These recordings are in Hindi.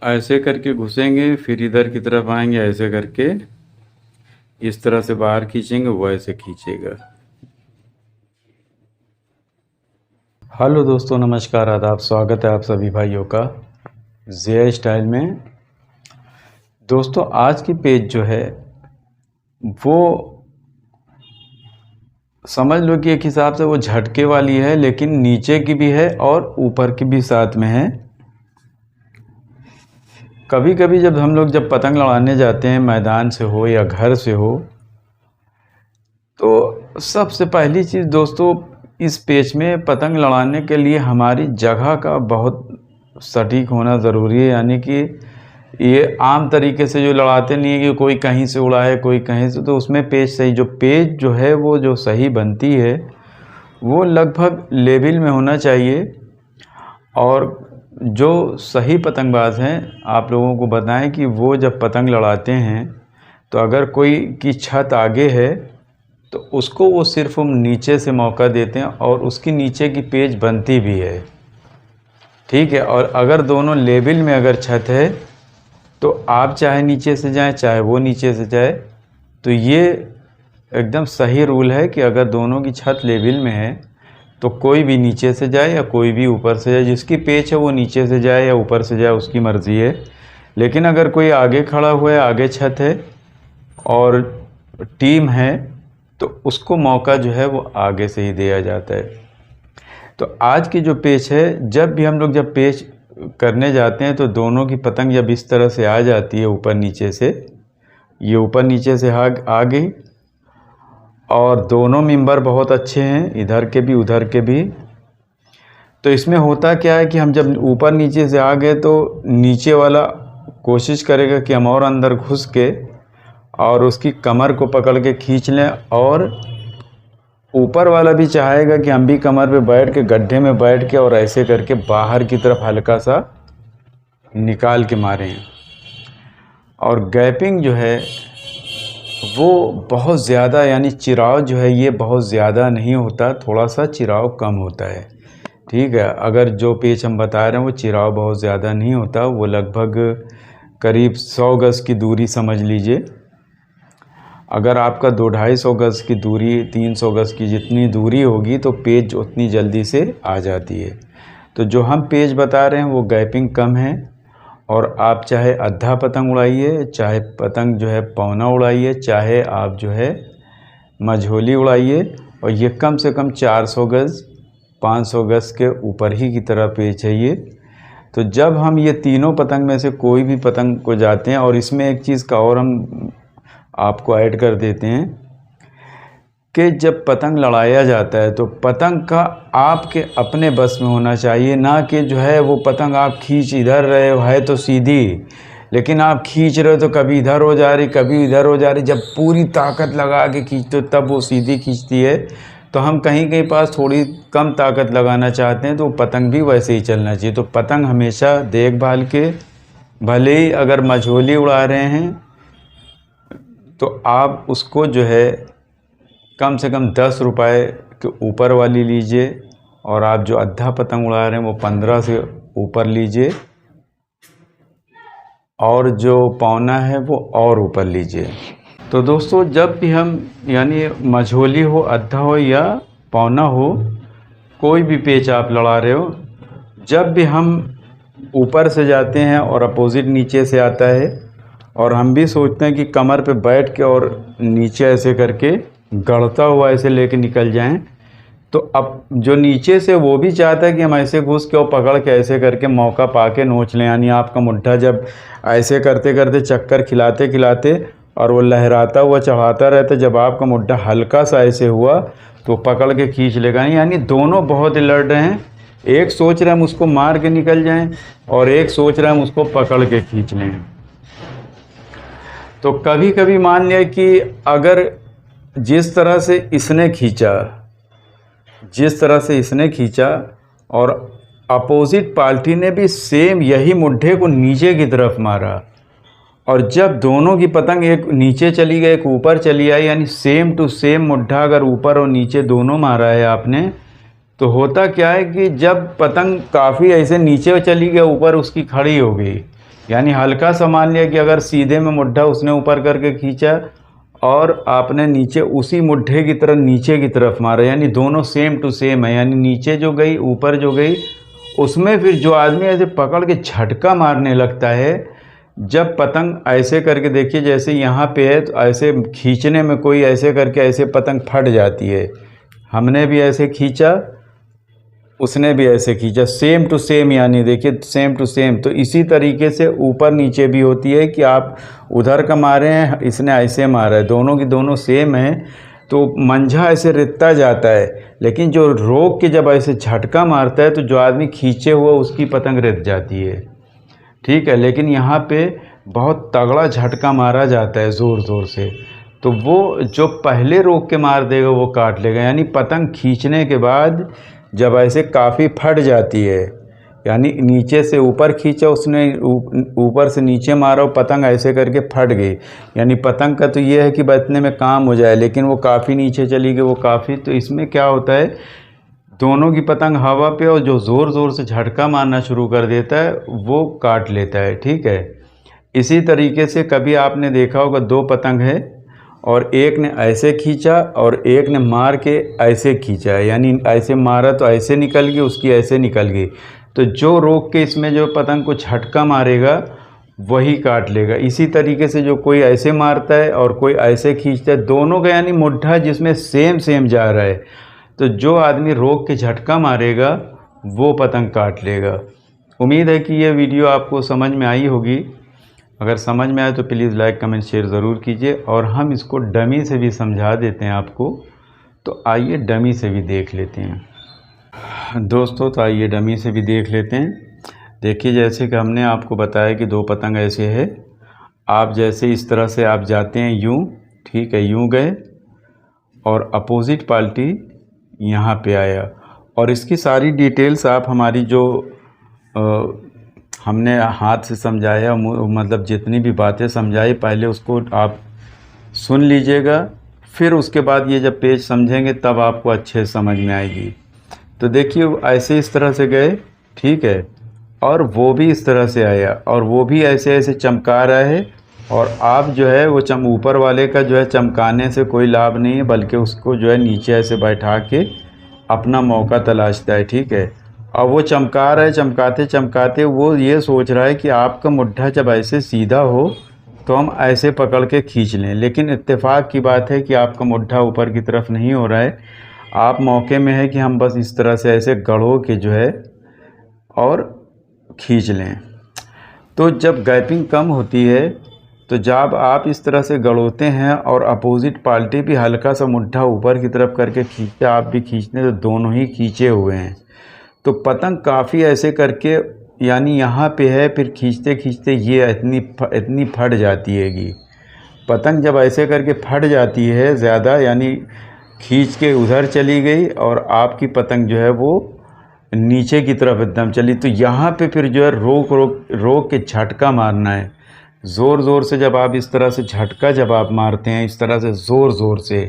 ऐसे करके घुसेंगे, फिर इधर की तरफ आएंगे, ऐसे करके इस तरह से बाहर खींचेंगे, वो ऐसे खींचेगा। हेलो दोस्तों, नमस्कार, आदाब, स्वागत है आप सभी भाइयों का ज़िया स्टाइल में। दोस्तों आज की पेज जो है वो समझ लो कि एक हिसाब से वो झटके वाली है, लेकिन नीचे की भी है और ऊपर की भी साथ में है। कभी कभी जब पतंग लड़ाने जाते हैं, मैदान से हो या घर से हो, तो सबसे पहली चीज़ दोस्तों, इस पेच में पतंग लड़ाने के लिए हमारी जगह का बहुत सटीक होना ज़रूरी है। यानी कि ये आम तरीके से जो लड़ाते नहीं है कि कोई कहीं से उड़ाए कोई कहीं से, तो उसमें पेच सही, जो पेच जो है वो जो सही बनती है वो लगभग लेवल में होना चाहिए। और जो सही पतंगबाज हैं, आप लोगों को बताएं कि वो जब पतंग लड़ाते हैं तो अगर कोई की छत आगे है तो उसको वो सिर्फ हम नीचे से मौका देते हैं और उसकी नीचे की पेच बनती भी है, ठीक है। और अगर दोनों लेवल में अगर छत है तो आप चाहे नीचे से जाएं चाहे वो नीचे से जाए, तो ये एकदम सही रूल है कि अगर दोनों की छत लेवल में है तो कोई भी नीचे से जाए या कोई भी ऊपर से जाए। जिसकी पेच है वो नीचे से जाए या ऊपर से जाए, उसकी मर्ज़ी है। लेकिन अगर कोई आगे खड़ा हुआ है, आगे छत है और टीम है, तो उसको मौका जो है वो आगे से ही दिया जाता है। तो आज की जो पेच है, जब जब पेच करने जाते हैं तो दोनों की पतंग जब इस तरह से आ जाती है ऊपर नीचे से, ये ऊपर नीचे से आ गई, और दोनों मेंबर बहुत अच्छे हैं, इधर के भी उधर के भी। तो इसमें होता क्या है कि हम जब ऊपर नीचे से आ गए तो नीचे वाला कोशिश करेगा कि हम और अंदर घुस के और उसकी कमर को पकड़ के खींच लें, और ऊपर वाला भी चाहेगा कि हम भी कमर पे बैठ के, गड्ढे में बैठ के और ऐसे करके बाहर की तरफ हल्का सा निकाल के मारें। और गैपिंग जो है वो बहुत ज़्यादा, यानी चिराव जो है ये बहुत ज़्यादा नहीं होता, थोड़ा सा चिराव कम होता है, ठीक है। अगर जो पेच हम बता रहे हैं वो चिराव बहुत ज़्यादा नहीं होता, वो लगभग करीब 100 गज़ की दूरी समझ लीजिए। अगर आपका 200-250 गज़ की दूरी, 300 गज़ की जितनी दूरी होगी तो पेच उतनी जल्दी से आ जाती है। तो जो हम पेच बता रहे हैं वो गैपिंग कम है, और आप चाहे आधा पतंग उड़ाइए, चाहे पतंग जो है पौना उड़ाइए, चाहे आप जो है मझोली उड़ाइए, और ये कम से कम 400 गज़ 500 गज़ के ऊपर ही की तरह पेच है ये। तो जब हम ये तीनों पतंग में से कोई भी पतंग को जाते हैं, और इसमें एक चीज़ का और हम आपको ऐड कर देते हैं कि जब पतंग लड़ाया जाता है तो पतंग का आपके अपने बस में होना चाहिए, ना कि जो है वो पतंग आप खींच इधर रहे हो, है तो सीधी, लेकिन आप खींच रहे हो तो कभी इधर हो जा रही कभी इधर हो जा रही। जब पूरी ताकत लगा के खींचते हो तब वो सीधी खींचती है। तो हम कहीं कहीं पास थोड़ी कम ताकत लगाना चाहते हैं तो पतंग भी वैसे ही चलना चाहिए। तो पतंग हमेशा देखभाल के, भले ही अगर मझोली उड़ा रहे हैं तो आप उसको जो है कम से कम 10 रुपए के ऊपर वाली लीजिए, और आप जो आधा पतंग उड़ा रहे हैं वो 15 से ऊपर लीजिए, और जो पौना है वो और ऊपर लीजिए। तो दोस्तों जब भी हम, यानी मझोली हो, आधा हो या पौना हो, कोई भी पेच आप लड़ा रहे हो, जब भी हम ऊपर से जाते हैं और अपोजिट नीचे से आता है, और हम भी सोचते हैं कि कमर पे बैठ के और नीचे ऐसे करके गड़ता हुआ ऐसे लेके निकल जाएं, तो अब जो नीचे से वो भी चाहता है कि हम ऐसे घुस के और पकड़ के ऐसे करके मौका पा के नोच लें। यानी आपका मुट्ठा जब ऐसे करते करते चक्कर खिलाते खिलाते और वो लहराता हुआ चढ़ाता रहता, जब आपका मुट्ठा हल्का सा ऐसे हुआ तो पकड़ के खींच लेगा। यानी दोनों बहुत अलर्ट हैं, एक सोच रहे हम उसको मार के निकल जाएं और एक सोच रहे हम उसको पकड़ के खींच लें। तो कभी कभी मान लिया कि अगर जिस तरह से इसने खींचा और अपोजिट पार्टी ने भी सेम यही मुट्ठे को नीचे की तरफ मारा, और जब दोनों की पतंग एक नीचे चली गई एक ऊपर चली आई, यानी सेम टू सेम मुट्ठा अगर ऊपर और नीचे दोनों मारा है आपने, तो होता क्या है कि जब पतंग काफ़ी ऐसे नीचे चली गई ऊपर उसकी खड़ी हो गई, यानी हल्का सा मान लिया कि अगर सीधे में मुड्ढा उसने ऊपर करके खींचा और आपने नीचे उसी मुड्ढे की तरफ नीचे की तरफ मारा, यानी दोनों सेम टू सेम है, यानी नीचे जो गई ऊपर जो गई, उसमें फिर जो आदमी ऐसे पकड़ के झटका मारने लगता है, जब पतंग ऐसे करके देखिए जैसे यहाँ पे है, तो ऐसे खींचने में कोई ऐसे करके ऐसे पतंग फट जाती है। हमने भी ऐसे खींचा, उसने भी ऐसे खींचा, सेम टू सेम, यानी देखिए सेम टू सेम। तो इसी तरीके से ऊपर नीचे भी होती है कि आप उधर का मारे हैं, इसने ऐसे मारा है, दोनों की दोनों सेम है, तो मंझा ऐसे रितता जाता है। लेकिन जो रोक के जब ऐसे झटका मारता है तो जो आदमी खींचे हुआ उसकी पतंग रित जाती है, ठीक है। लेकिन यहाँ पे बहुत तगड़ा झटका मारा जाता है ज़ोर ज़ोर से, तो वो जो पहले रोक के मार देगा वो काट लेगा। यानी पतंग खींचने के बाद जब ऐसे काफ़ी फट जाती है, यानी नीचे से ऊपर खींचा उसने, ऊपर से नीचे मारा, पतंग ऐसे करके फट गई, यानी पतंग का तो ये है कि बचने में काम हो जाए, लेकिन वो काफ़ी नीचे चली गई, वो काफ़ी, तो इसमें क्या होता है, दोनों की पतंग हवा पे, और जो ज़ोर ज़ोर से झटका मारना शुरू कर देता है वो काट लेता है, ठीक है। इसी तरीके से कभी आपने देखा होगा दो पतंग है और एक ने ऐसे खींचा और एक ने मार के ऐसे खींचा है, यानी ऐसे मारा तो ऐसे निकल गई, उसकी ऐसे निकल गई, तो जो रोक के इसमें जो पतंग को झटका मारेगा वही काट लेगा। इसी तरीके से जो कोई ऐसे मारता है और कोई ऐसे खींचता है, दोनों का यानी मुड्ढा जिसमें सेम सेम जा रहा है, तो जो आदमी रोक के झटका मारेगा वो पतंग काट लेगा। उम्मीद है कि ये वीडियो आपको समझ में आई होगी। अगर समझ में आए तो प्लीज़ लाइक कमेंट शेयर ज़रूर कीजिए, और हम इसको डमी से भी समझा देते हैं आपको, तो आइए डमी से भी देख लेते हैं दोस्तों। तो आइए डमी से भी देख लेते हैं। देखिए जैसे कि हमने आपको बताया कि दो पतंग ऐसे है, आप जैसे इस तरह से आप जाते हैं यूँ, ठीक है, यूँ गए और अपोजिट पार्टी यहाँ पे आया, और इसकी सारी डिटेल्स आप हमारी जो हमने हाथ से समझाया, मतलब जितनी भी बातें समझाई पहले उसको आप सुन लीजिएगा, फिर उसके बाद ये जब पेज समझेंगे तब आपको अच्छे से समझ में आएगी। तो देखिए ऐसे इस तरह से गए, ठीक है, और वो भी इस तरह से आया और वो भी ऐसे ऐसे चमका रहा है, और आप जो है वो ऊपर वाले का जो है चमकाने से कोई लाभ नहीं है, बल्कि उसको जो है नीचे ऐसे बैठा के अपना मौका तलाशता है, ठीक है। और वो चमका रहा है, चमकाते चमकाते वो ये सोच रहा है कि आपका मुड्ढा जब ऐसे सीधा हो तो हम ऐसे पकड़ के खींच लें, लेकिन इत्तेफाक की बात है कि आपका मुड्ढा ऊपर की तरफ नहीं हो रहा है, आप मौके में है कि हम बस इस तरह से ऐसे गड़ो के जो है और खींच लें। तो जब गैपिंग कम होती है तो जब आप इस तरह से गड़ोते हैं और अपोजिट पार्टी भी हल्का सा मुड्ढा ऊपर की तरफ करके खींचते, आप भी खींचने, तो दोनों ही खींचे हुए हैं, तो पतंग काफ़ी ऐसे करके, यानी यहाँ पे है, फिर खींचते खींचते ये इतनी फट जाती हैगी पतंग। जब ऐसे करके फट जाती है ज़्यादा, यानी खींच के उधर चली गई और आपकी पतंग जो है वो नीचे की तरफ एकदम चली, तो यहाँ पे फिर जो है रोक के झटका मारना है ज़ोर ज़ोर से। जब आप इस तरह से झटका जब आप मारते हैं इस तरह से ज़ोर ज़ोर से,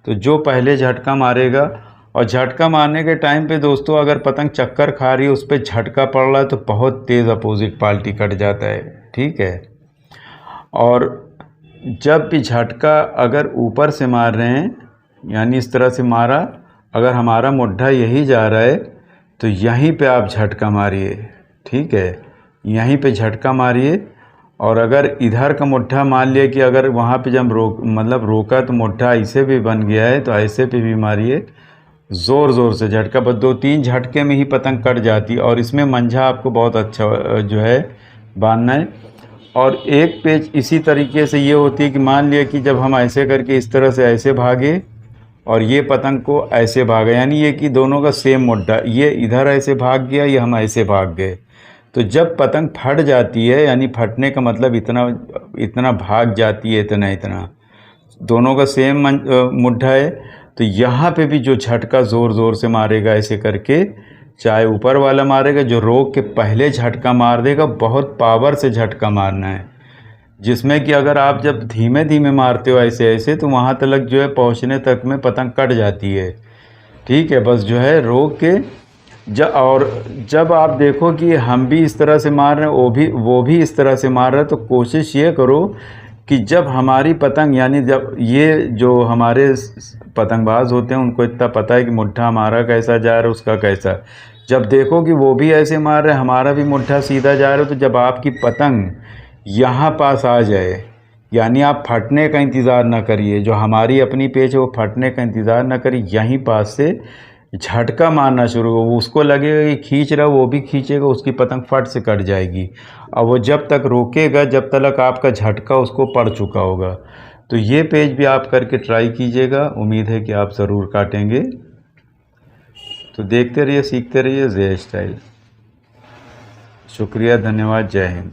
तो जो पहले झटका मारेगा, और झटका मारने के टाइम पे दोस्तों अगर पतंग चक्कर खा रही है, उस पर झटका पड़ रहा है, तो बहुत तेज़ अपोजिट पार्टी कट जाता है, ठीक है। और जब भी झटका अगर ऊपर से मार रहे हैं, यानी इस तरह से मारा, अगर हमारा मुड्ढा यही जा रहा है तो यहीं पे आप झटका मारिए, ठीक है, यहीं पे झटका मारिए। और अगर इधर का मुड्ढा मान लिया कि अगर वहाँ पे जब रोका तो मुड्ढा ऐसे भी बन गया है, तो ऐसे पे भी मारिए ज़ोर ज़ोर से झटका, बस 2-3 झटके में ही पतंग कट जाती है। और इसमें मंझा आपको बहुत अच्छा जो है बांधना है। और एक पेच इसी तरीके से ये होती है कि मान लिया कि जब हम ऐसे करके इस तरह से ऐसे भागे और ये पतंग को ऐसे भागा, यानी ये कि दोनों का सेम मुड्ढा, ये इधर ऐसे भाग गया, ये हम ऐसे भाग गए, तो जब पतंग फट जाती है, यानी फटने का मतलब इतना भाग जाती है, इतना दोनों का सेम मुड्ढा है, तो यहाँ पे भी जो झटका ज़ोर ज़ोर से मारेगा ऐसे करके, चाहे ऊपर वाला मारेगा, जो रोक के पहले झटका मार देगा, बहुत पावर से झटका मारना है, जिसमें कि अगर आप जब धीमे धीमे मारते हो ऐसे ऐसे, तो वहाँ तक जो है पहुँचने तक में पतंग कट जाती है, ठीक है। बस जो है रोक के और जब आप देखो कि हम भी इस तरह से मार रहे हैं, वो भी इस तरह से मार रहा है, तो कोशिश ये करो कि जब हमारी पतंग, यानी जब ये जो हमारे पतंगबाज होते हैं उनको इतना पता है कि मुट्ठा हमारा कैसा जा रहा है, उसका कैसा, जब देखो कि वो भी ऐसे मार रहे हैं, हमारा भी मुट्ठा सीधा जा रहा है, तो जब आपकी पतंग यहाँ पास आ जाए, यानी आप फटने का इंतज़ार ना करिए, जो हमारी अपनी पेच है वो फटने का इंतज़ार ना करिए, यहीं पास से झटका मारना शुरू हो, उसको लगेगा कि खींच रहा, वो भी खींचेगा, उसकी पतंग फट से कट जाएगी। और वो जब तक रोकेगा जब तक आपका झटका उसको पड़ चुका होगा। तो ये पेज भी आप करके ट्राई कीजिएगा, उम्मीद है कि आप ज़रूर काटेंगे। तो देखते रहिए, सीखते रहिए जे स्टाइल। शुक्रिया, धन्यवाद, जय हिंद।